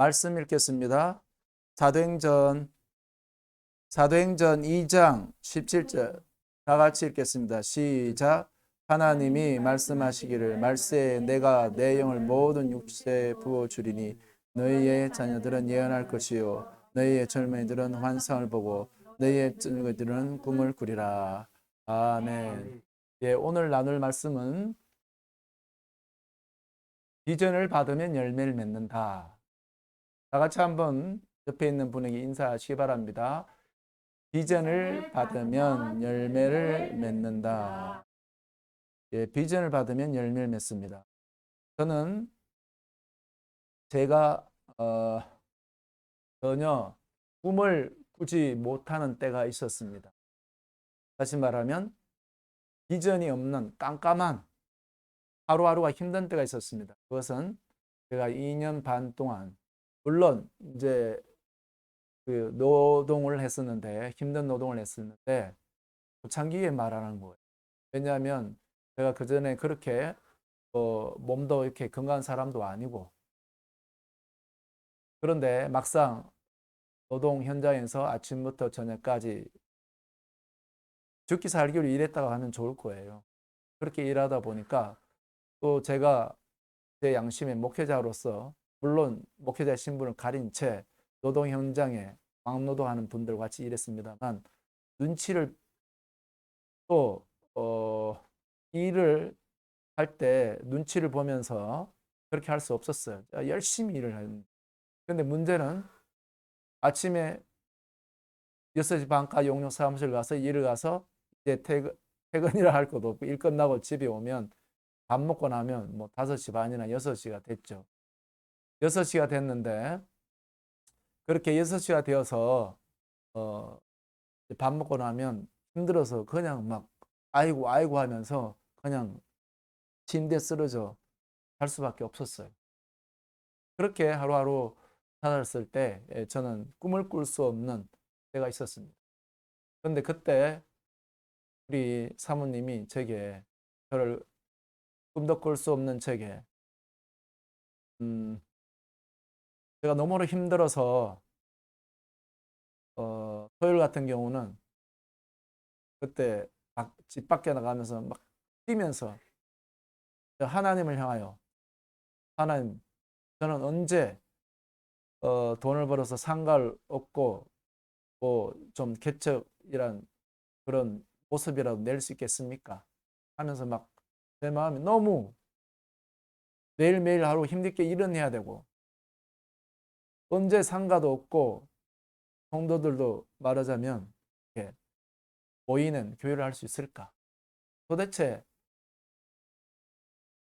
말씀 읽겠습니다. 사도행전 2장 17절 다 같이 읽겠습니다. 시작. 하나님이 말씀하시기를 말세에 내가 내 영을 모든 육체에 부어주리니 너희의 자녀들은 예언할 것이요 너희의 젊은이들은 환상을 보고 너희의 늙은이들은 꿈을 꾸리라. 아멘. 예, 오늘 나눌 말씀은 비전을 받으면 열매를 맺는다. 다 같이 한번 옆에 있는 분에게 인사하시기 바랍니다. 비전을 받으면 열매를 맺는다. 예, 비전을 받으면 열매를 맺습니다. 저는 제가 전혀 꿈을 꾸지 못하는 때가 있었습니다. 다시 말하면 비전이 없는 깜깜한 하루하루가 힘든 때가 있었습니다. 그것은 제가 2년 반 동안 물론 이제 그 노동을 했었는데 힘든 노동을 했었는데 초창기에 말하는 거예요. 왜냐하면 제가 그 전에 그렇게 몸도 이렇게 건강한 사람도 아니고 그런데 막상 노동 현장에서 아침부터 저녁까지 죽기 살기로 일했다고 하면 좋을 거예요. 그렇게 일하다 보니까 또 제가 제 양심의 목회자로서 물론 목회자 신분을 가린 채 노동 현장에 막노동하는 분들과 같이 일했습니다만 눈치를 또 일을 할 때 눈치를 보면서 그렇게 할 수 없었어요. 열심히 일을 하는. 근데 문제는 아침에 6시 반까지 용역 사무실 가서 일을 가서 이제 퇴근이라 할 것도 없고 일 끝나고 집에 오면 밥 먹고 나면 뭐 5시 반이나 6시가 됐죠. 6시가 됐는데 그렇게 6시가 되어서 밥 먹고 나면 힘들어서 그냥 막 아이고 아이고 하면서 그냥 침대에 쓰러져 갈 수밖에 없었어요. 그렇게 하루하루 살았을 때 저는 꿈을 꿀 수 없는 때가 있었습니다. 그런데 그때 우리 사모님이 제게 저를 꿈도 꿀 수 없는 제게 제가 너무나 힘들어서 토요일 같은 경우는 그때 집 밖에 나가면서 막 뛰면서 하나님을 향하여 하나님 저는 언제 돈을 벌어서 상가를 얻고 뭐 좀 개척이란 그런 모습이라도 낼 수 있겠습니까? 하면서 막 내 마음이 너무 매일매일 하루 힘들게 일은 해야 되고 언제 상가도 없고 성도들도 말하자면 이렇게 모이는 교회를 할 수 있을까? 도대체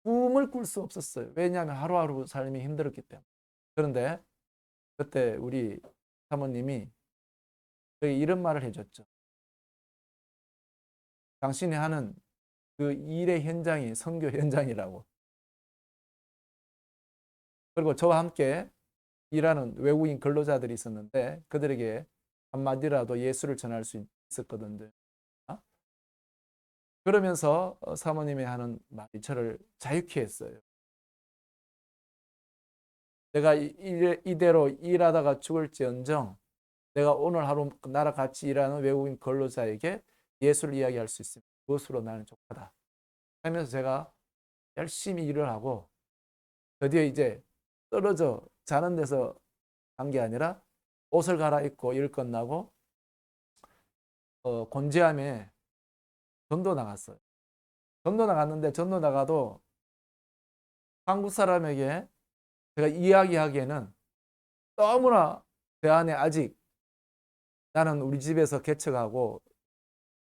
꿈을 꿀 수 없었어요. 왜냐하면 하루하루 삶이 힘들었기 때문에. 그런데 그때 우리 사모님이 저에게 이런 말을 해줬죠. 당신이 하는 그 일의 현장이 선교 현장이라고. 그리고 저와 함께 일하는 외국인 근로자들이 있었는데 그들에게 한마디라도 예수를 전할 수 있었거든요. 그러면서 사모님이 하는 말이 저를 자유케 했어요. 내가 이대로 일하다가 죽을지언정 내가 오늘 하루 나랑 같이 일하는 외국인 근로자에게 예수를 이야기할 수 있습니다. 그것으로 나는 족하다. 하면서 제가 열심히 일을 하고 드디어 이제 떨어져 자는 데서 간 게 아니라 옷을 갈아입고 일 끝나고 곤지암에 전도 나갔어요. 전도 나갔는데 전도 나가도 한국 사람에게 제가 이야기하기에는 너무나 제 안에 아직 나는 우리 집에서 개척하고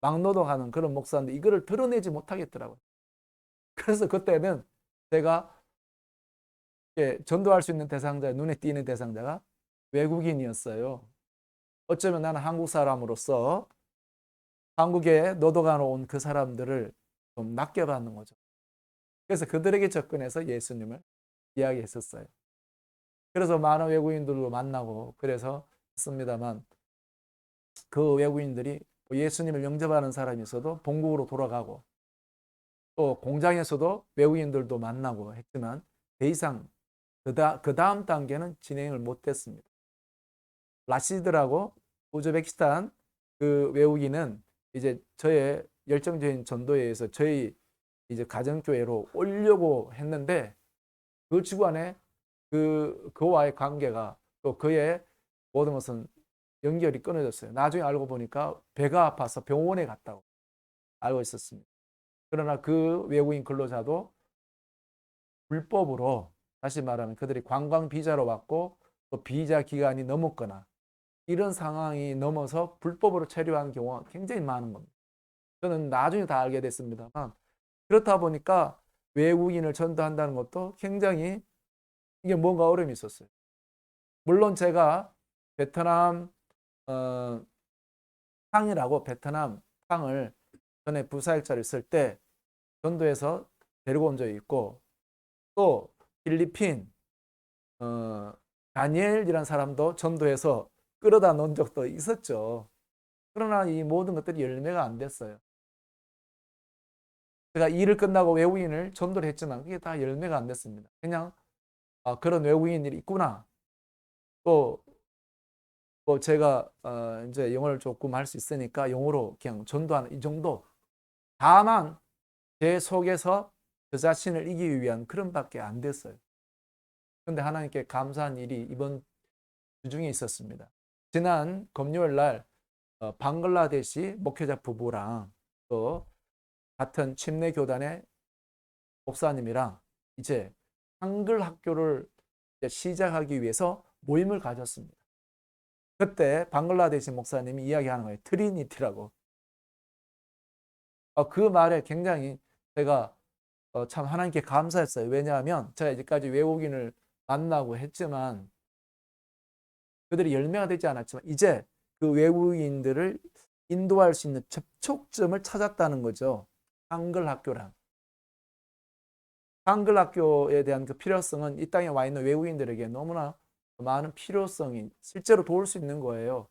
막노동하는 그런 목사인데 이거를 드러내지 못하겠더라고요. 그래서 그때는 제가 전도할 수 있는 대상자, 눈에 띄는 대상자가 외국인이었어요. 어쩌면 나는 한국 사람으로서 한국에 노동하러 온 그 사람들을 좀 낚여받는 거죠. 그래서 그들에게 접근해서 예수님을 이야기했었어요. 그래서 많은 외국인들도 만나고 그래서 했습니다만 그 외국인들이 예수님을 영접하는 사람이 있어도 본국으로 돌아가고 또 공장에서도 외국인들도 만나고 했지만 더 이상 그 다음 단계는 진행을 못했습니다. 라시드라고 우즈베키스탄 그 외국인은 이제 저의 열정적인 전도에 의해서 저희 이제 가정교회로 오려고 했는데 그 주간에 그와의 관계가 또 그의 모든 것은 연결이 끊어졌어요. 나중에 알고 보니까 배가 아파서 병원에 갔다고 알고 있었습니다. 그러나 그 외국인 근로자도 불법으로, 다시 말하면 그들이 관광 비자로 왔고 또 비자 기간이 넘었거나 이런 상황이 넘어서 불법으로 체류한 경우가 굉장히 많은 겁니다. 저는 나중에 다 알게 됐습니다만, 그렇다 보니까 외국인을 전도한다는 것도 굉장히 이게 뭔가 어려움이 있었어요. 물론 제가 베트남 탕이라고, 베트남 탕을 전에 부사역자를 쓸 때 전도해서 데리고 온 적이 있고, 또 필리핀 다니엘이라는 사람도 전도해서 끌어다 놓은 적도 있었죠. 그러나 이 모든 것들이 열매가 안 됐어요. 제가 일을 끝나고 외국인을 전도를 했지만 그게 다 열매가 안 됐습니다. 그냥 그런 외국인들이 있구나. 또 제가 이제 영어를 조금 할 수 있으니까 영어로 그냥 전도하는 이 정도. 다만 제 속에서 저 자신을 이기기 위한 그런 밖에 안 됐어요. 그런데 하나님께 감사한 일이 이번 주 중에 있었습니다. 지난 금요일 날 방글라데시 목회자 부부랑 또 같은 침례교단의 목사님이랑 이제 한글 학교를 시작하기 위해서 모임을 가졌습니다. 그때 방글라데시 목사님이 이야기하는 거예요. 트리니티라고. 그 말에 굉장히 제가 참 하나님께 감사했어요. 왜냐하면 제가 이제까지 외국인을 만나고 했지만 그들이 열매가 되지 않았지만 이제 그 외국인들을 인도할 수 있는 접촉점을 찾았다는 거죠. 한글 학교랑. 한글 학교에 대한 그 필요성은 이 땅에 와 있는 외국인들에게 너무나 많은 필요성이 실제로 도울 수 있는 거예요.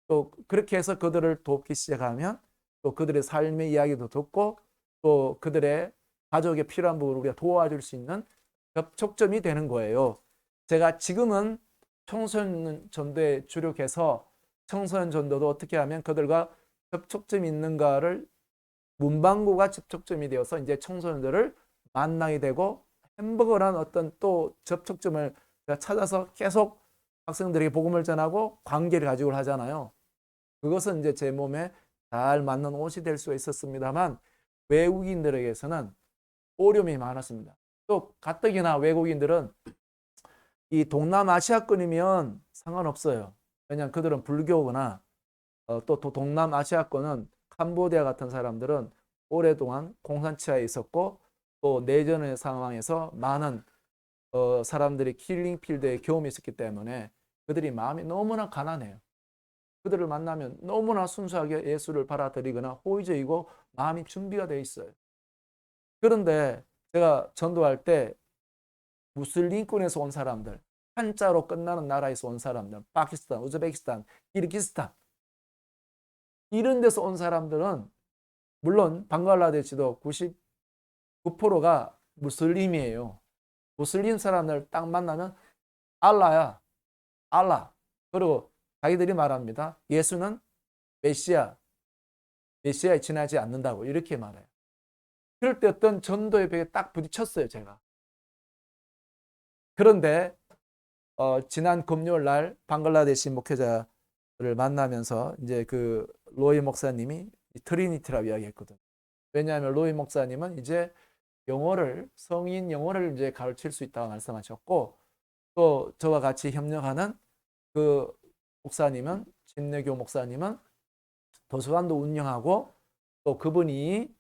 또 그렇게 해서 그들을 돕기 시작하면 또 그들의 삶의 이야기도 듣고 또 그들의 가족에 필요한 부분을 우리가 도와줄 수 있는 접촉점이 되는 거예요. 제가 지금은 청소년 전도에 주력해서 청소년 전도도 어떻게 하면 그들과 접촉점이 있는가를 문방구가 접촉점이 되어서 이제 청소년들을 만나게 되고 햄버거란 어떤 또 접촉점을 찾아서 계속 학생들에게 복음을 전하고 관계를 가지고 하잖아요. 그것은 이제 제 몸에 잘 맞는 옷이 될 수가 있었습니다만 외국인들에게서는 어려움이 많았습니다. 또 가뜩이나 외국인들은 이 동남아시아권이면 상관없어요. 왜냐하면 그들은 불교거나 또 동남아시아권은 캄보디아 같은 사람들은 오랫동안 공산치하에 있었고 또 내전의 상황에서 많은 사람들이 킬링필드에 경험이 있었기 때문에 그들이 마음이 너무나 가난해요. 그들을 만나면 너무나 순수하게 예수를 받아들이거나 호의적이고 마음이 준비가 되어 있어요. 그런데 제가 전도할 때 무슬림권에서 온 사람들, 한자로 끝나는 나라에서 온 사람들, 파키스탄, 우즈베키스탄, 키르기스탄 이런 데서 온 사람들은 물론 방글라데시도 99%가 무슬림이에요. 무슬림 사람들 딱 만나면 알라야, 알라. 그리고 자기들이 말합니다. 예수는 메시아에 지나지 않는다고 이렇게 말해요. 그럴 때 어떤 전도의 벽에 딱 부딪혔어요, 제가. 그런데 지난 금요일 날 방글라데시 목회자를 만나면서 이제 그 로이 목사님이 트리니티라고 이야기했거든. 왜냐하면 로이 목사님은 이제 성인 영어를 이제 가르칠 수 있다고 말씀하셨고 또 저와 같이 협력하는 그 목사님은 침례교 목사님은 도서관도 운영하고 또 그분이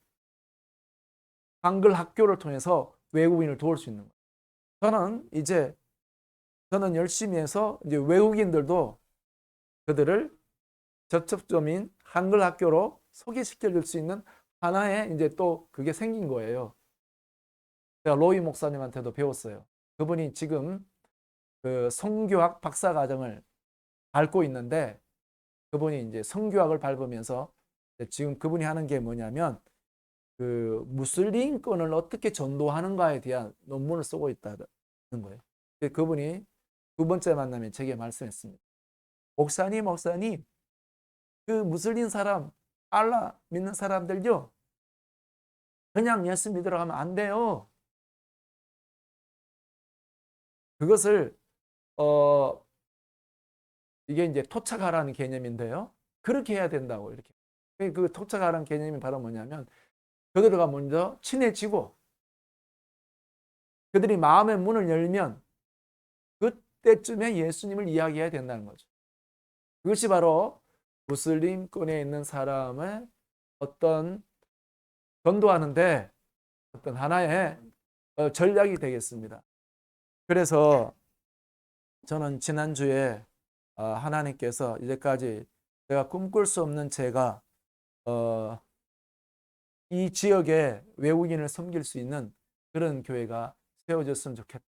한글 학교를 통해서 외국인을 도울 수 있는 거예요. 저는 열심히 해서 이제 외국인들도 그들을 접촉점인 한글 학교로 소개시켜 줄 수 있는 하나의 이제 또 그게 생긴 거예요. 제가 로이 목사님한테도 배웠어요. 그분이 지금 그 성교학 박사 과정을 밟고 있는데 그분이 이제 성교학을 밟으면서 지금 그분이 하는 게 뭐냐면 그 무슬림권을 어떻게 전도하는가에 대한 논문을 쓰고 있다는 거예요. 그분이 두 번째 만남에 제게 말씀했습니다. 목사님, 그 무슬림 사람, 알라 믿는 사람들요, 그냥 예수 믿으러 가면 안 돼요. 그것을 이게 이제 토착하라는 개념인데요. 그렇게 해야 된다고 이렇게. 그 토착하라는 개념이 바로 뭐냐면 그들과 먼저 친해지고 그들이 마음의 문을 열면 그때쯤에 예수님을 이야기해야 된다는 거죠. 그것이 바로 무슬림권에 있는 사람의 어떤 전도하는데 어떤 하나의 전략이 되겠습니다. 그래서 저는 지난주에 하나님께서 이제까지 제가 꿈꿀 수 없는 제가 이 지역에 외국인을 섬길 수 있는 그런 교회가 세워졌으면 좋겠다.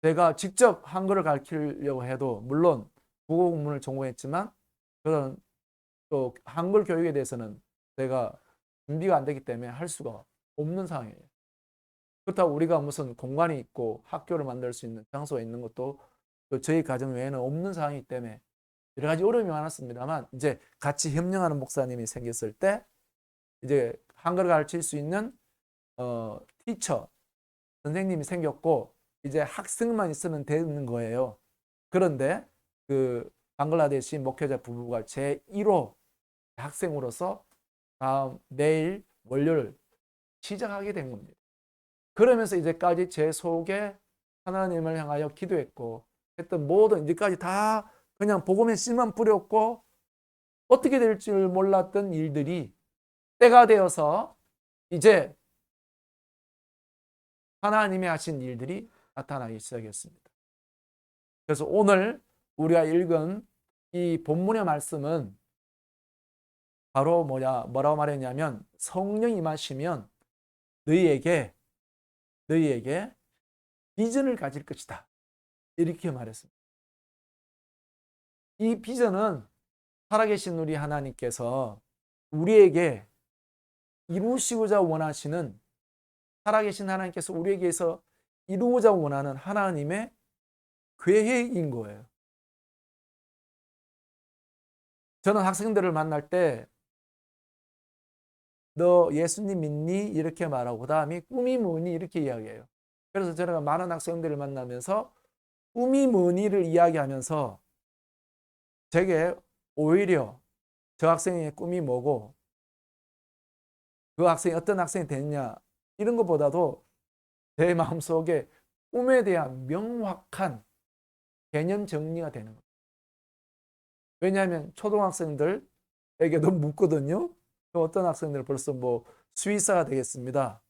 제가 직접 한글을 가르치려고 해도 물론 국어 국문을 전공했지만 그런 또 한글 교육에 대해서는 제가 준비가 안 되기 때문에 할 수가 없는 상황이에요. 그렇다고 우리가 무슨 공간이 있고 학교를 만들 수 있는 장소가 있는 것도 또 저희 가정 외에는 없는 상황이기 때문에 여러 가지 어려움이 많았습니다만 이제 같이 협력하는 목사님이 생겼을 때 이제 한글을 가르칠 수 있는 티처 선생님이 생겼고 이제 학생만 있으면 되는 거예요. 그런데 그 방글라데시 목회자 부부가 제1호 학생으로서 다음 내일 월요일 시작하게 된 겁니다. 그러면서 이제까지 제 속에 하나님을 향하여 기도했고 했던 모든 이제까지 다 그냥 복음의 씨만 뿌렸고 어떻게 될 줄 몰랐던 일들이 때가 되어서 이제 하나님이 하신 일들이 나타나기 시작했습니다. 그래서 오늘 우리가 읽은 이 본문의 말씀은 바로 뭐라고 말했냐면 성령이 임하시면 너희에게 비전을 가질 것이다. 이렇게 말했습니다. 이 비전은 살아계신 우리 하나님께서 우리에게 이루시고자 원하시는 살아계신 하나님께서 우리에게서 이루고자 원하는 하나님의 계획인 거예요. 저는 학생들을 만날 때 너 예수님 믿니? 이렇게 말하고 그 다음에 꿈이 뭐니? 이렇게 이야기해요. 그래서 저는 많은 학생들을 만나면서 꿈이 뭐니를 이야기하면서 제게 오히려 저 학생의 꿈이 뭐고 그 학생이 어떤 학생이 됐냐 이런 것보다도 제 마음속에 꿈에 대한 명확한 개념 정리가 되는 거예요. 왜냐하면 초등학생들에게도 묻거든요. 어떤 학생들은 벌써 뭐 수의사가 되겠습니다.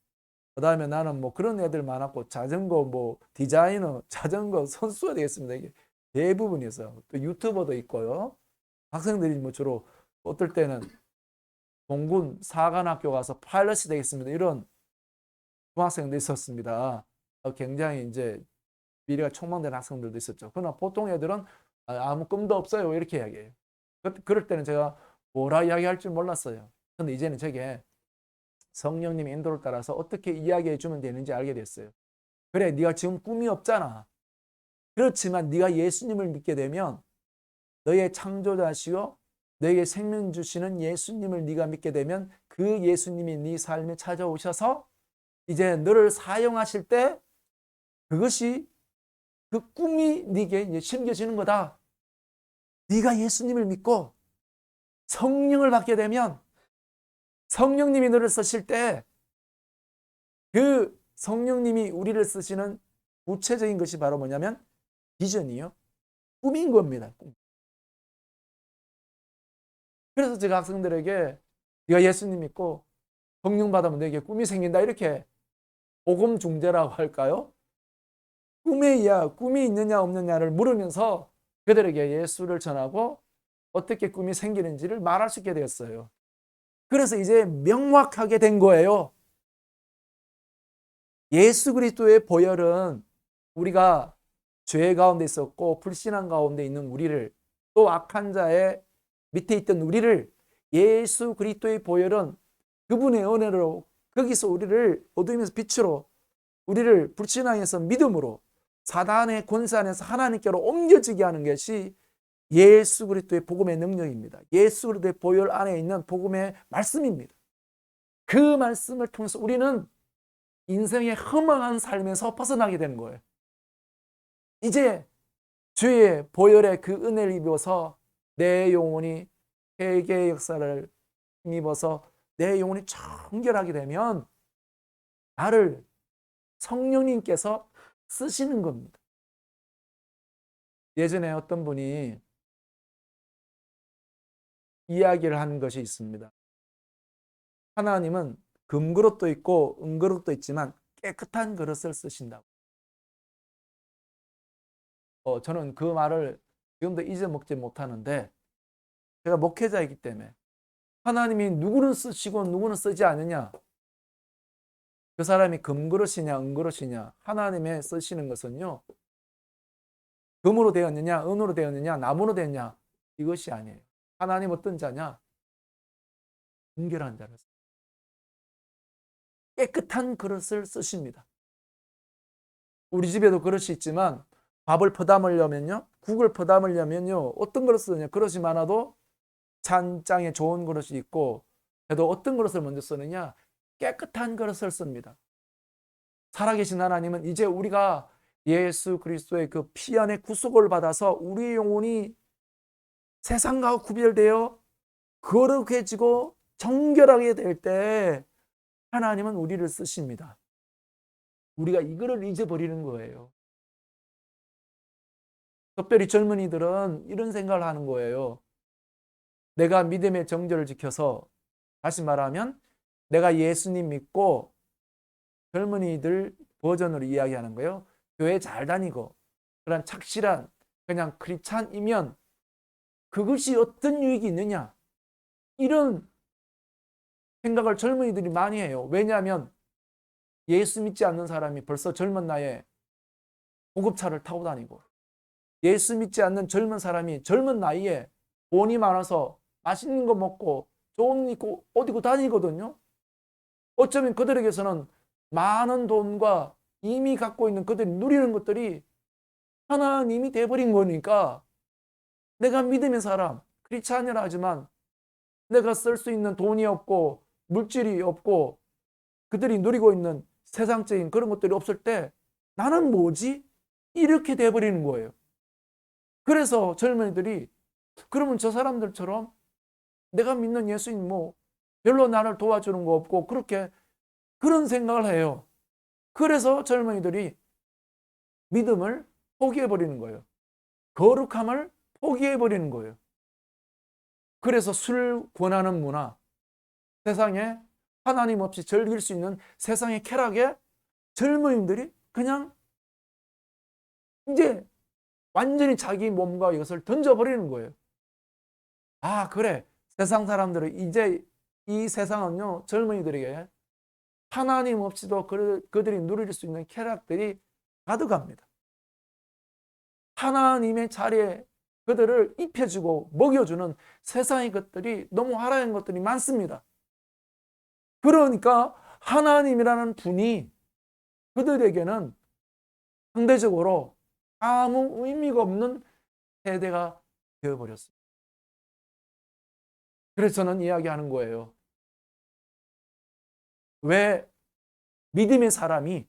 그 다음에 나는 뭐 그런 애들 많았고 자전거 뭐 디자이너, 자전거 선수가 되겠습니다. 이게 대부분이어서 또 유튜버도 있고요. 학생들이 뭐 주로 어떨 때는 공군 사관학교 가서 파일럿이 되겠습니다. 이런 중학생도 있었습니다. 굉장히 이제 미래가 촉망된 학생들도 있었죠. 그러나 보통 애들은 아무 꿈도 없어요. 이렇게 이야기해요. 그럴 때는 제가 뭐라 이야기할 줄 몰랐어요. 근데 이제는 저게 성령님의 인도를 따라서 어떻게 이야기해 주면 되는지 알게 됐어요. 그래, 네가 지금 꿈이 없잖아. 그렇지만 네가 예수님을 믿게 되면 너의 창조자시요 너에게 생명 주시는 예수님을 네가 믿게 되면 그 예수님이 네 삶에 찾아오셔서 이제 너를 사용하실 때 그것이 그 꿈이 네게 심겨지는 거다. 네가 예수님을 믿고 성령을 받게 되면 성령님이 너를 쓰실 때 그 성령님이 우리를 쓰시는 구체적인 것이 바로 뭐냐면 비전이요. 꿈인 겁니다. 꿈. 그래서 제가 학생들에게 네가 예수님 믿고 성령 받으면 너에게 꿈이 생긴다 이렇게 복음 중재라고 할까요? 꿈이 있느냐 없느냐를 물으면서 그들에게 예수를 전하고 어떻게 꿈이 생기는지를 말할 수 있게 되었어요. 그래서 이제 명확하게 된 거예요. 예수 그리스도의 보혈은 우리가 죄 가운데 있었고 불신앙 가운데 있는 우리를 또 악한 자의 밑에 있던 우리를 예수 그리스도의 보혈은 그분의 은혜로 거기서 우리를 어둠에서 빛으로 우리를 불신앙에서 믿음으로 사단의 권세 안에서 하나님께로 옮겨지게 하는 것이 예수 그리스도의 복음의 능력입니다. 예수 그리스도의 보혈 안에 있는 복음의 말씀입니다. 그 말씀을 통해서 우리는 인생의 허망한 삶에서 벗어나게 되는 거예요. 이제 주의 보혈의 그 은혜를 입어서 내 영혼이 회개의 역사를 힘입어서 내 영혼이 청결하게 되면 나를 성령님께서 쓰시는 겁니다. 예전에 어떤 분이 이야기를 한 것이 있습니다. 하나님은 금그릇도 있고 은그릇도 있지만 깨끗한 그릇을 쓰신다고. 저는 그 말을 지금도 잊어먹지 못하는데, 제가 목회자이기 때문에 하나님이 누구는 쓰시고 누구는 쓰지 않느냐, 그 사람이 금그릇이냐 은그릇이냐, 하나님의 쓰시는 것은요, 금으로 되었느냐 은으로 되었느냐 나무로 되었느냐, 이것이 아니에요. 하나님 어떤 자냐? 순결한 자를, 깨끗한 그릇을 쓰십니다. 우리 집에도 그릇이 있지만 밥을 퍼담으려면요, 국을 퍼담으려면요, 어떤 그릇을 쓰느냐? 그릇이 많아도 찬장에 좋은 그릇이 있고, 그래도 어떤 그릇을 먼저 쓰느냐? 깨끗한 그릇을 씁니다. 살아계신 하나님은 이제 우리가 예수 그리스도의 그 피 안에 구속을 받아서 우리 영혼이 세상과 구별되어 거룩해지고 정결하게 될 때 하나님은 우리를 쓰십니다. 우리가 이거를 잊어버리는 거예요. 특별히 젊은이들은 이런 생각을 하는 거예요. 내가 믿음의 정절을 지켜서, 다시 말하면 내가 예수님 믿고, 젊은이들 버전으로 이야기하는 거예요. 교회 잘 다니고 그런 착실한 그냥 크리스찬이면 그것이 어떤 유익이 있느냐, 이런 생각을 젊은이들이 많이 해요. 왜냐하면 예수 믿지 않는 사람이 벌써 젊은 나이에 고급차를 타고 다니고, 예수 믿지 않는 젊은 사람이 젊은 나이에 돈이 많아서 맛있는 거 먹고 좋은 옷 입고 다니거든요. 어쩌면 그들에게서는 많은 돈과 이미 갖고 있는 그들이 누리는 것들이 하나님이 돼버린 거니까, 내가 믿음의 사람, 크리스찬이라 하지만 내가 쓸 수 있는 돈이 없고 물질이 없고 그들이 누리고 있는 세상적인 그런 것들이 없을 때 나는 뭐지? 이렇게 돼버리는 거예요. 그래서 젊은이들이, 그러면 저 사람들처럼 내가 믿는 예수님 별로 나를 도와주는 거 없고, 그런 생각을 해요. 그래서 젊은이들이 믿음을 포기해버리는 거예요. 거룩함을 포기해버리는 거예요. 그래서 술 권하는 문화, 세상에 하나님 없이 즐길 수 있는 세상의 쾌락에 젊은이들이 그냥 이제 완전히 자기 몸과 이것을 던져버리는 거예요. 아, 그래. 세상 사람들은 이제 이 세상은요, 젊은이들에게 하나님 없이도 그들이 누릴 수 있는 쾌락들이 가득합니다. 하나님의 자리에 그들을 입혀주고 먹여주는 세상의 것들이, 너무 화려한 것들이 많습니다. 그러니까 하나님이라는 분이 그들에게는 상대적으로 아무 의미가 없는 세대가 되어버렸습니다. 그래서 저는 이야기하는 거예요. 왜 믿음의 사람이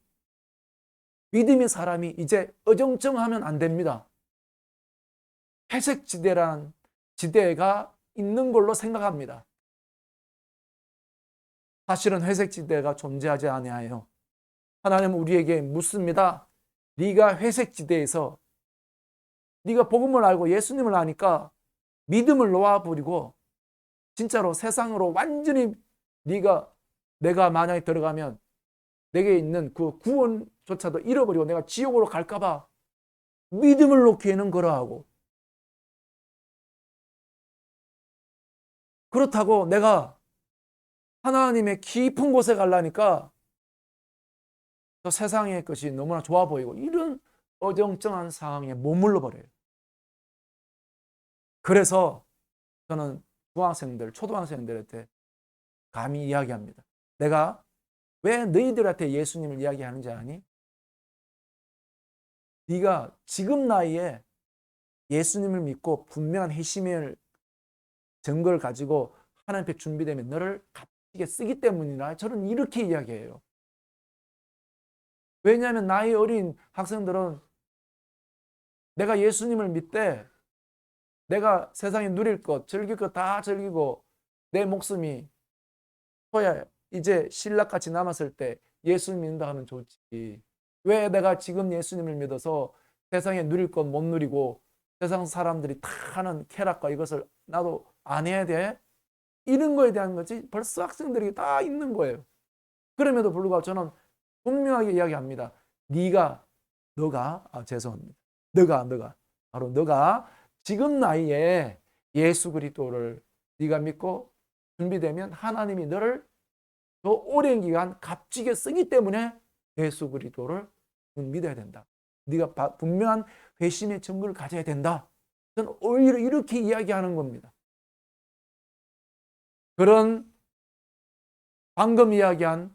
이제 어정쩡하면 안 됩니다. 회색 지대라는 지대가 있는 걸로 생각합니다. 사실은 회색 지대가 존재하지 아니하여 하나님은 우리에게 묻습니다. 네가 회색 지대에서 네가 복음을 알고 예수님을 아니까 믿음을 놓아버리고 진짜로 세상으로 완전히 내가 만약에 들어가면 내게 있는 그 구원조차도 잃어버리고 내가 지옥으로 갈까봐 믿음을 놓기에는 그러하고, 그렇다고 내가 하나님의 깊은 곳에 가려니까 또 세상의 것이 너무나 좋아 보이고, 이런 어정쩡한 상황에 머물러 버려요. 그래서 저는 중학생들, 초등학생들한테 감히 이야기합니다. 내가 왜 너희들한테 예수님을 이야기하는지 아니? 네가 지금 나이에 예수님을 믿고 분명한 회심의 증거를 가지고 하나님 앞에 준비되면 너를 값지게 쓰기 때문이라 저는 이렇게 이야기해요. 왜냐하면 나이 어린 학생들은 내가 예수님을 믿되 내가 세상에 누릴 것, 즐길 것 다 즐기고 내 목숨이 소야 이제 신락같이 남았을 때 예수님 믿는다 하면 좋지. 왜 내가 지금 예수님을 믿어서 세상에 누릴 것 못 누리고 세상 사람들이 다 하는 쾌락과 이것을 나도 안 해야 돼? 이런 거에 대한 거지 벌써 학생들이 다 있는 거예요. 그럼에도 불구하고 저는 분명하게 이야기합니다. 죄송합니다. 너가 바로 너가 지금 나이에 예수 그리스도를 네가 믿고 준비되면 하나님이 너를 더 오랜 기간 값지게 쓰기 때문에 예수 그리스도를 믿어야 된다. 네가 분명한 회심의 증거를 가져야 된다. 저는 오히려 이렇게 이야기하는 겁니다. 그런 방금 이야기한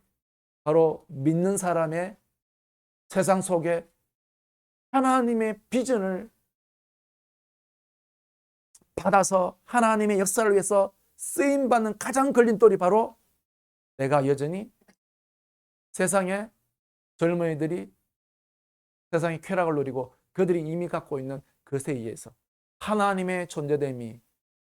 바로 믿는 사람의 세상 속에 하나님의 비전을 받아서 하나님의 역사를 위해서 쓰임받는 가장 걸림돌이 바로 내가 여전히 세상에 젊은이들이 세상의 쾌락을 누리고 그들이 이미 갖고 있는 것에 의해서 하나님의 존재됨이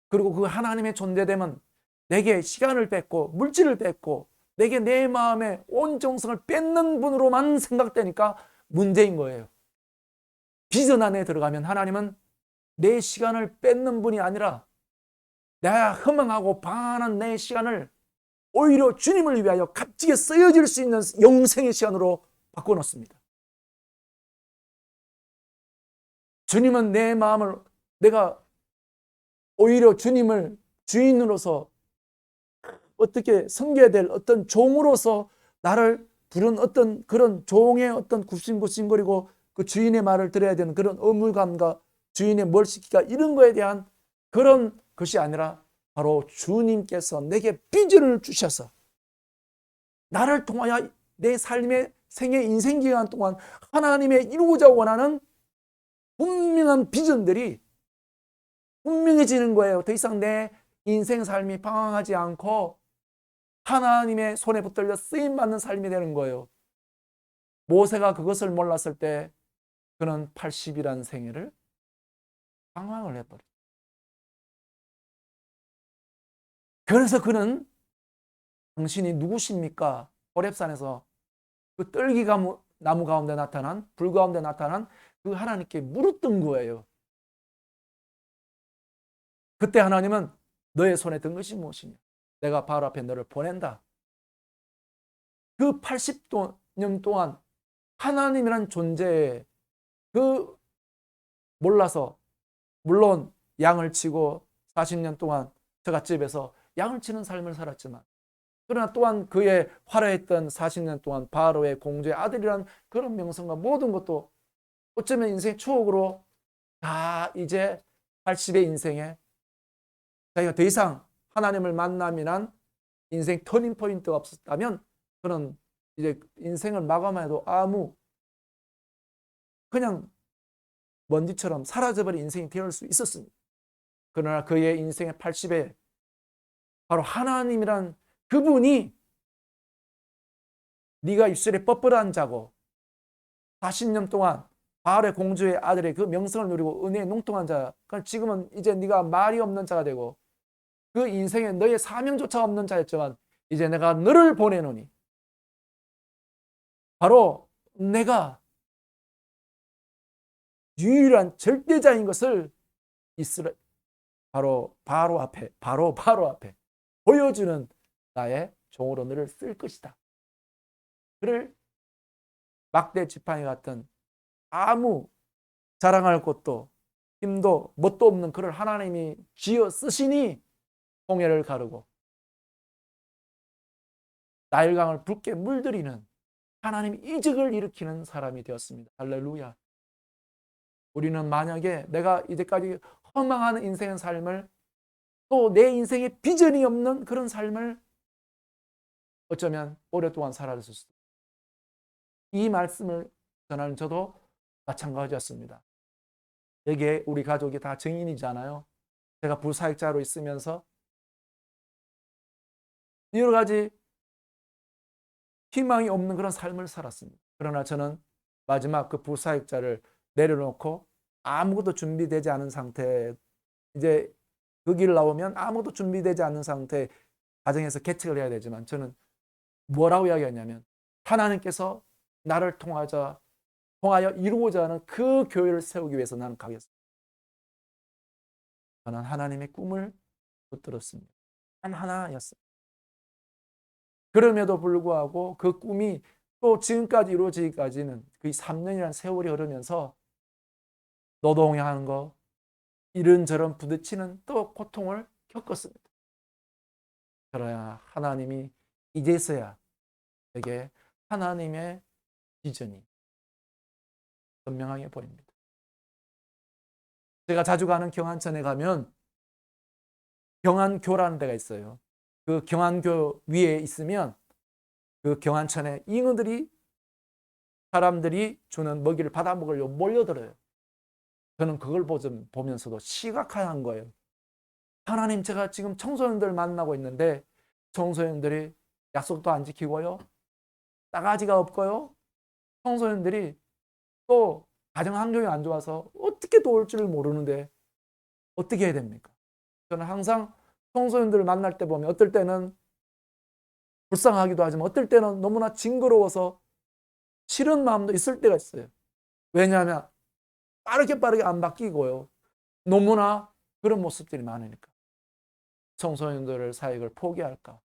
그리고 그 하나님의 존재됨은 내게 시간을 뺏고 물질을 뺏고 내게 내 마음의 온 정성을 뺏는 분으로만 생각되니까 문제인 거예요. 비전 안에 들어가면 하나님은 내 시간을 뺏는 분이 아니라 내가 허망하고 방황하는 내 시간을 오히려 주님을 위하여 값지게 쓰여질 수 있는 영생의 시간으로 바꿔놓습니다. 주님은 내 마음을 내가 오히려 주님을 주인으로서 어떻게 섬겨야 될 어떤 종으로서 나를 부른 어떤 그런 종의 어떤 굽신굽신거리고 그 주인의 말을 들어야 되는 그런 의무감과 주인의 뭘 시키가 이런 거에 대한 그런 것이 아니라 바로 주님께서 내게 비전을 주셔서 나를 통하여 내 삶의 생애 인생 기간 동안 하나님의 이루고자 원하는 분명한 비전들이 분명해지는 거예요. 더 이상 내 인생 삶이 방황하지 않고 하나님의 손에 붙들려 쓰임받는 삶이 되는 거예요. 모세가 그것을 몰랐을 때 그는 80이라는 생애를 방황을 해버렸어요. 그래서 그는 당신이 누구십니까? 호렙산에서 그 떨기가 나무 가운데 나타난 불 가운데 나타난 그 하나님께 물었던 거예요. 그때 하나님은 너의 손에 든 것이 무엇이냐? 내가 바로 앞에 너를 보낸다. 그 80년 동안 하나님이란 존재에 그 몰라서 물론 양을 치고 40년 동안 저갓집에서 양을 치는 삶을 살았지만 그러나 또한 그의 화려했던 40년 동안 바로의 공주의 아들이란 그런 명성과 모든 것도 어쩌면 인생의 추억으로 다 이제 80의 인생에 자기가 더 이상 하나님을 만남이란 인생 터닝 포인트가 없었다면 그는 이제 인생을 마감해도 아무 그냥 먼지처럼 사라져버린 인생이 되을 수 있었습니다. 그러나 그의 인생의 80에 바로 하나님이란 그분이 네가 입술에 뻣뻣한 자고 40년 동안 바알의 공주의 아들의 그 명성을 누리고 은혜에 농통한 자, 지금은 이제 네가 말이 없는 자가 되고 그 인생에 너의 사명조차 없는 자였지만 이제 내가 너를 보내노니 바로 내가 유일한 절대자인 것을 바로 바로 앞에 보여주는 나의 종으로 너를 쓸 것이다. 그를 막대 지팡이 같은 아무 자랑할 것도 힘도 뭣도 없는 그를 하나님이 쥐어 쓰시니 홍해를 가르고 나일강을 붉게 물들이는 하나님 이적을 일으키는 사람이 되었습니다. 할렐루야. 우리는 만약에 내가 이제까지 허망한 인생의 삶을 또 내 인생에 비전이 없는 그런 삶을 어쩌면 오랫동안 살아왔을 수도 있습니다. 이 말씀을 전하는 저도 마찬가지였습니다. 여기에 우리 가족이 다 증인이잖아요. 제가 부사역자로 있으면서 여러 가지 희망이 없는 그런 삶을 살았습니다. 그러나 저는 마지막 그 부사역자를 내려놓고 아무것도 준비되지 않은 상태, 이제 그 길 나오면 아무것도 준비되지 않은 상태 가정에서 개척을 해야 되지만 저는 뭐라고 이야기하냐면 하나님께서 나를 통하여 이루고자 하는 그 교회를 세우기 위해서 나는 가겠습니다. 저는 하나님의 꿈을 붙들었습니다. 단 하나였습니다. 그럼에도 불구하고 그 꿈이 또 지금까지 이루어지기까지는 그 3년이라는 세월이 흐르면서 노동하는 거, 이런저런 부딪히는 또 고통을 겪었습니다. 그러나 하나님이 이제서야 에게 하나님의 비전이 선명하게 보입니다. 제가 자주 가는 경안천에 가면 경안교라는 데가 있어요. 그 경안교 위에 있으면 그 경안천에 잉어들이 사람들이 주는 먹이를 받아 먹으려고 몰려들어요. 저는 그걸 보면서도 시각화한 거예요. 하나님, 제가 지금 청소년들 만나고 있는데 청소년들이 약속도 안 지키고요. 싸가지가 없고요. 청소년들이 또 가정 환경이 안 좋아서 어떻게 도울 줄을 모르는데 어떻게 해야 됩니까? 저는 항상 청소년들을 만날 때 보면 어떨 때는 불쌍하기도 하지만 어떨 때는 너무나 징그러워서 싫은 마음도 있을 때가 있어요. 왜냐하면 빠르게 안 바뀌고요. 너무나 그런 모습들이 많으니까. 청소년들을 사역을 포기할까?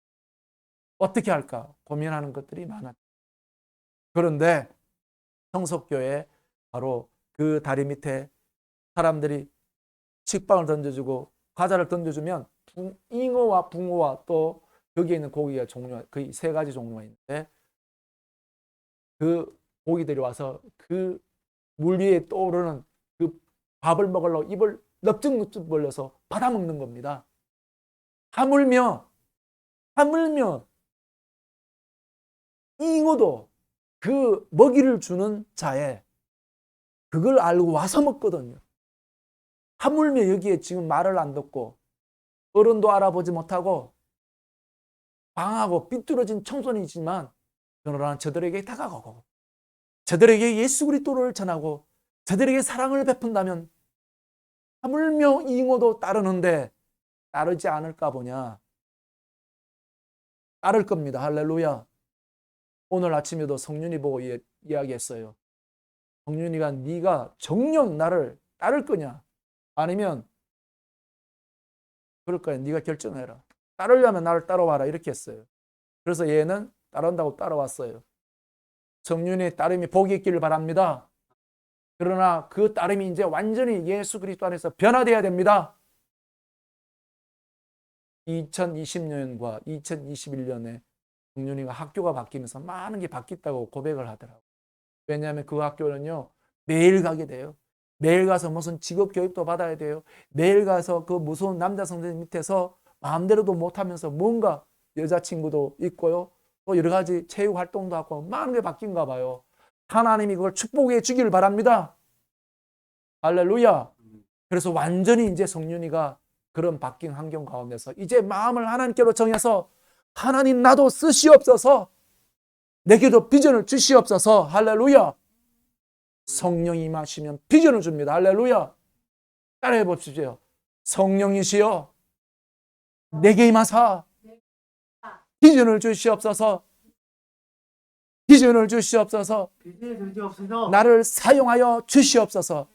어떻게 할까? 고민하는 것들이 많았죠. 그런데 성석교회 바로 그 다리 밑에 사람들이 식빵을 던져주고 과자를 던져주면 잉어와 붕어와 또 여기에 있는 고기가 거의 3가지 종류가 있는데 그 고기들이 와서 그 물 위에 떠오르는 그 밥을 먹으려고 입을 넙죽넙죽 벌려서 받아먹는 겁니다. 하물며 잉어도 그 먹이를 주는 자에 그걸 알고 와서 먹거든요. 하물며 여기에 지금 말을 안 듣고 어른도 알아보지 못하고 방하고 삐뚤어진 청소년이지만 그러나 저들에게 다가가고 저들에게 예수 그리스도를 전하고 저들에게 사랑을 베푼다면 하물며 잉어도 따르는데 따르지 않을까 보냐. 따를 겁니다. 할렐루야. 오늘 아침에도 성윤이 보고 이야기했어요. 성윤이가 네가 정녕 나를 따를 거냐 아니면 그럴 거야. 네가 결정해라. 따르려면 나를 따라와라 이렇게 했어요. 그래서 얘는 따른다고 따라왔어요. 성윤의 따름이 복이 있기를 바랍니다. 그러나 그 따름이 이제 완전히 예수 그리스도 안에서 변화되어야 됩니다. 2020년과 2021년에 성윤이가 학교가 바뀌면서 많은 게 바뀌었다고 고백을 하더라고요. 왜냐하면 그 학교는요 매일 가게 돼요. 매일 가서 무슨 직업 교육도 받아야 돼요. 매일 가서 그 무서운 남자 선생님 밑에서 마음대로도 못하면서 뭔가 여자친구도 있고요. 또 여러 가지 체육 활동도 하고 많은 게 바뀐가 봐요. 하나님이 그걸 축복해 주기를 바랍니다. 할렐루야. 그래서 완전히 이제 성윤이가 그런 바뀐 환경 가운데서 이제 마음을 하나님께로 정해서 하나님 나도 쓰시옵소서, 내게도 비전을 주시옵소서. 할렐루야. 성령이 임하시면 비전을 줍니다. 할렐루야. 따라해 보십시오. 성령이시여 내게 임하사 비전을 주시옵소서. 비전을 주시옵소서. 나를 사용하여 주시옵소서.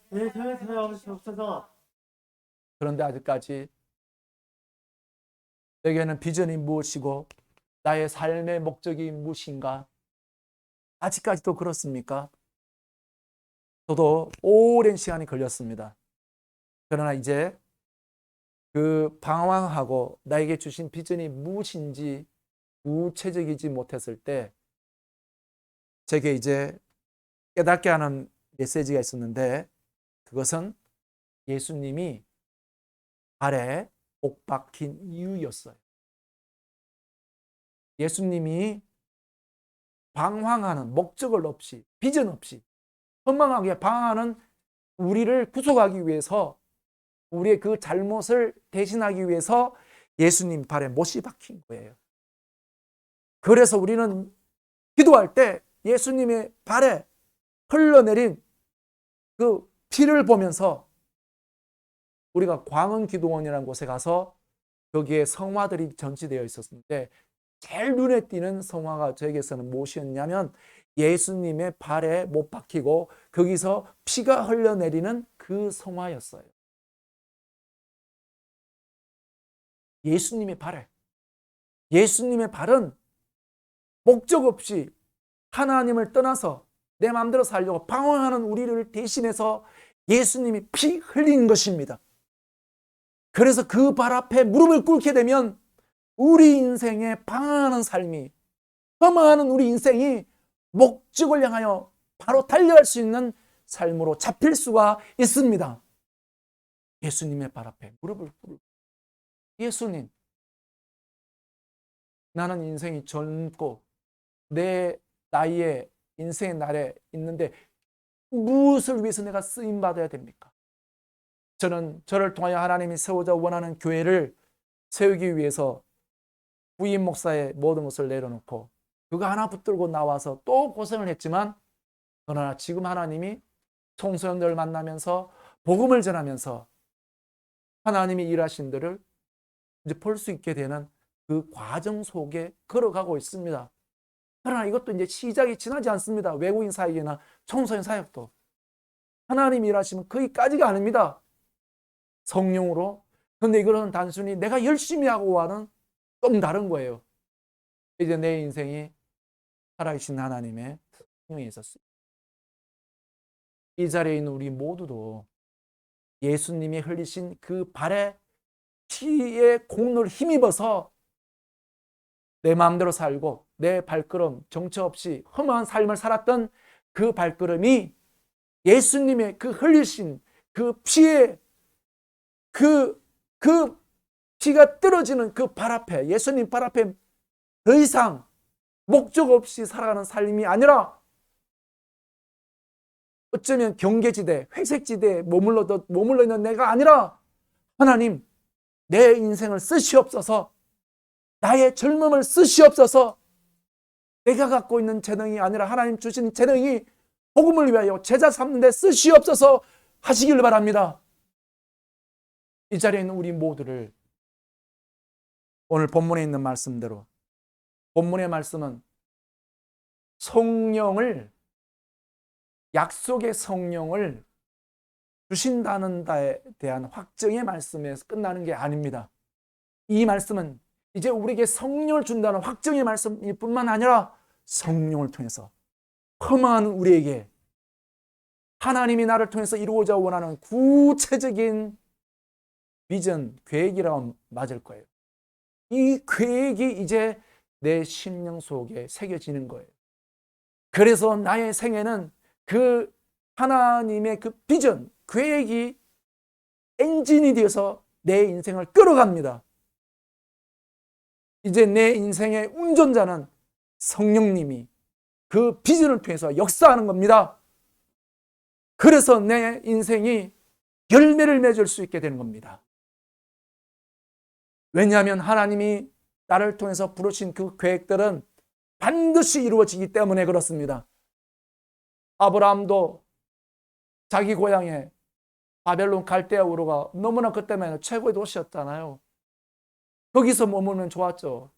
그런데 아직까지 내게는 비전이 무엇이고 나의 삶의 목적이 무엇인가? 아직까지도 그렇습니까? 저도 오랜 시간이 걸렸습니다. 그러나 이제 그 방황하고 나에게 주신 비전이 무엇인지 구체적이지 못했을 때 제게 이제 깨닫게 하는 메시지가 있었는데 그것은 예수님이 발에 옥 박힌 이유였어요. 예수님이 방황하는 목적을 없이 비전 없이 허망하게 방황하는 우리를 구속하기 위해서, 우리의 그 잘못을 대신하기 위해서 예수님 발에 못이 박힌 거예요. 그래서 우리는 기도할 때 예수님의 발에 흘러내린 그 피를 보면서, 우리가 광흥기도원이라는 곳에 가서 거기에 성화들이 전시되어 있었는데 제일 눈에 띄는 성화가 저에게서는 무엇이었냐면 예수님의 발에 못 박히고 거기서 피가 흘러내리는 그 성화였어요. 예수님의 발에, 예수님의 발은 목적 없이 하나님을 떠나서 내 마음대로 살려고 방황하는 우리를 대신해서 예수님이 피 흘린 것입니다. 그래서 그 발 앞에 무릎을 꿇게 되면 우리 인생의 방황하는 삶이, 허망하는 우리 인생이 목적을 향하여 바로 달려갈 수 있는 삶으로 잡힐 수가 있습니다. 예수님의 발 앞에 무릎을 꿇고, 예수님, 나는 인생이 젊고 내 나이에 인생의 날에 있는데 무엇을 위해서 내가 쓰임받아야 됩니까? 저를 통하여 하나님이 세우자 원하는 교회를 세우기 위해서 부임 목사의 모든 것을 내려놓고 그거 하나 붙들고 나와서 또 고생을 했지만, 그러나 지금 하나님이 청소년들 만나면서 복음을 전하면서 하나님이 일하신 들을 이제 볼 수 있게 되는 그 과정 속에 걸어가고 있습니다. 그러나 이것도 이제 시작이 지나지 않습니다. 외국인 사역이나 청소년 사역도 하나님이 일하시면 거기까지가 아닙니다. 성령으로. 그런데 이거는 단순히 내가 열심히 하고 하는 좀 다른 거예요. 이제 내 인생이 살아계신 하나님의 성령에 있었습니다. 이 자리에 있는 우리 모두도 예수님이 흘리신 그 발에 피의 공로를 힘입어서 내 마음대로 살고 내 발걸음 정처 없이 험한 삶을 살았던 그 발걸음이 예수님의 그 흘리신 그 피의 그 피가 떨어지는 그 발 앞에, 예수님 발 앞에 더 이상 목적 없이 살아가는 삶이 아니라 어쩌면 경계지대, 회색지대에 머물러 있는 내가 아니라 하나님, 내 인생을 쓰시옵소서, 나의 젊음을 쓰시옵소서, 내가 갖고 있는 재능이 아니라 하나님 주신 재능이 복음을 위하여 제자 삼는 데 쓰시옵소서 하시길 바랍니다. 이 자리에 있는 우리 모두를 오늘 본문에 있는 말씀대로, 본문의 말씀은 성령을, 약속의 성령을 주신다는 데에 대한 확정의 말씀에서 끝나는 게 아닙니다. 이 말씀은 이제 우리에게 성령을 준다는 확정의 말씀일 뿐만 아니라 성령을 통해서 허망한 우리에게 하나님이 나를 통해서 이루고자 원하는 구체적인 비전, 계획이라고 맞을 거예요. 이 계획이 이제 내 심령 속에 새겨지는 거예요. 그래서 나의 생애는 그 하나님의 그 비전, 계획이 엔진이 되어서 내 인생을 끌어갑니다. 이제 내 인생의 운전자는 성령님이 그 비전을 통해서 역사하는 겁니다. 그래서 내 인생이 열매를 맺을 수 있게 되는 겁니다. 왜냐하면 하나님이 나를 통해서 부르신 그 계획들은 반드시 이루어지기 때문에 그렇습니다. 아브라함도 자기 고향에 바벨론 갈대아 우르가 너무나 그때만 최고의 도시였잖아요. 거기서 머물면 좋았죠.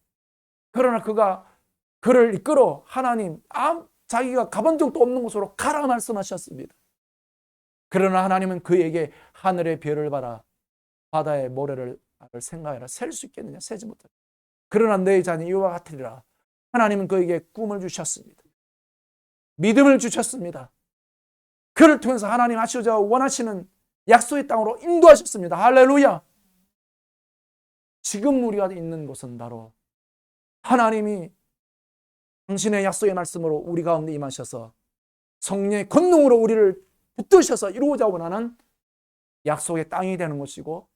그러나 그가 그를 이끌어 하나님, 자기가 가본 적도 없는 곳으로 가라 말씀하셨습니다. 그러나 하나님은 그에게 하늘의 별을 봐라, 바다의 모래를 생각해라. 셀 수 있겠느냐? 세지 못하라. 그러나 너의 자녀 이와 같으리라. 하나님은 그에게 꿈을 주셨습니다. 믿음을 주셨습니다. 그를 통해서 하나님 하시고자 원하시는 약속의 땅으로 인도하셨습니다. 할렐루야. 지금 우리가 있는 곳은 바로 하나님이 당신의 약속의 말씀으로 우리 가운데 임하셔서 성령의 권능으로 우리를 붙드셔서 이루고자 원하는 약속의 땅이 되는 것이고,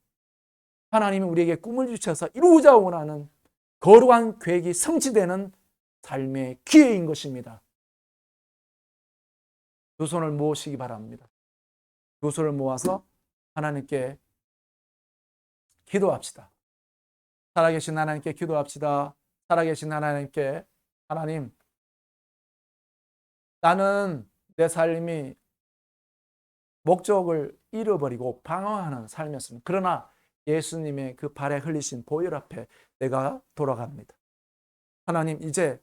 하나님이 우리에게 꿈을 주셔서 이루고자 원하는 거룩한 계획이 성취되는 삶의 기회인 것입니다. 두 손을 모으시기 바랍니다. 두 손을 모아서 하나님께 기도합시다. 살아계신 하나님께 기도합시다. 살아계신 하나님께, 하나님, 나는 내 삶이 목적을 잃어버리고 방황하는 삶이었습니다. 그러나 예수님의 그 발에 흘리신 보혈 앞에 내가 돌아갑니다. 하나님, 이제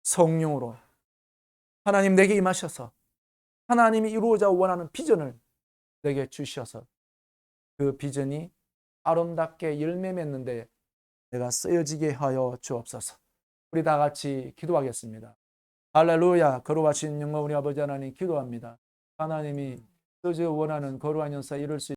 성령으로 하나님 내게 임하셔서 하나님이 이루고자 원하는 비전을 내게 주셔서 그 비전이 아름답게 열매 맺는데 내가 쓰여지게 하여 주옵소서. 우리 다 같이 기도하겠습니다. 할렐루야. 거룩하신 영광 우리 아버지 하나님 기도합니다. 하나님이 쓰여져 원하는 거룩한 역사 이룰 수